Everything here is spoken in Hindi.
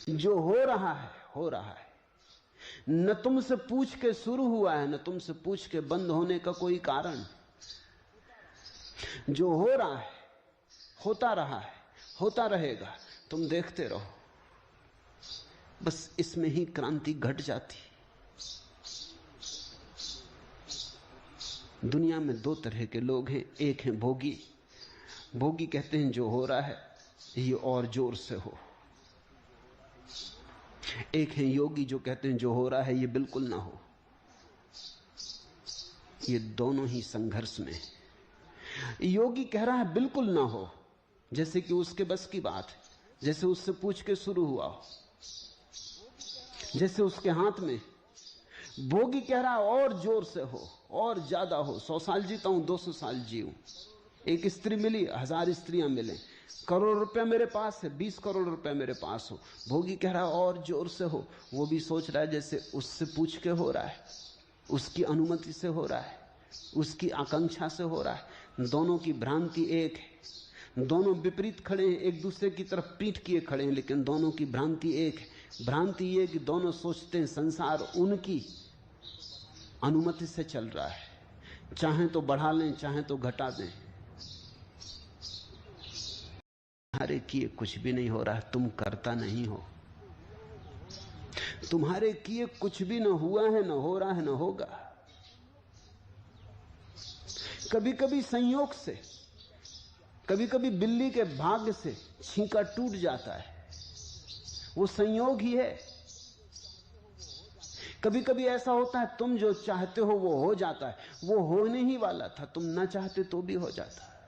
जो हो रहा है हो रहा है, न तुमसे पूछ के शुरू हुआ है, न तुमसे पूछ के बंद होने का कोई कारण। जो हो रहा है होता रहा है, होता रहेगा, तुम देखते रहो। बस इसमें ही क्रांति घट जाती। दुनिया में दो तरह के लोग हैं। एक हैं भोगी। भोगी कहते हैं जो हो रहा है ये और जोर से हो। एक है योगी जो कहते हैं जो हो रहा है ये बिल्कुल ना हो। ये दोनों ही संघर्ष में है। योगी कह रहा है बिल्कुल ना हो, जैसे कि उसके बस की बात है, जैसे उससे पूछ के शुरू हुआ हो, जैसे उसके हाथ में। भोगी कह रहा है और जोर से हो, और ज्यादा हो। 100 साल जीता हूं, 200 साल जीऊं। एक स्त्री मिली, 1000 स्त्रियां मिले, करोड़ रुपया मेरे पास है, 20 करोड़ रुपया मेरे पास हो। भोगी कह रहा है और जोर से हो। वो भी सोच रहा है जैसे उससे पूछ के हो रहा है, उसकी अनुमति से हो रहा है, उसकी आकांक्षा से हो रहा है। दोनों की भ्रांति एक है। दोनों विपरीत खड़े हैं, एक दूसरे की तरफ पीठ किए खड़े हैं, लेकिन दोनों की भ्रांति एक है। भ्रांति ये कि दोनों सोचते हैं संसार उनकी अनुमति से चल रहा है, चाहे तो बढ़ा लें चाहे तो घटा दें। तुम्हारे किए कुछ भी नहीं हो रहा है, तुम करता नहीं हो। तुम्हारे किए कुछ भी न हुआ है, न हो रहा है, न होगा। कभी कभी संयोग से, कभी कभी बिल्ली के भाग्य से छींका टूट जाता है, वो संयोग ही है। कभी कभी ऐसा होता है तुम जो चाहते हो वो हो जाता है, वो होने ही वाला था, तुम ना चाहते तो भी हो जाता है।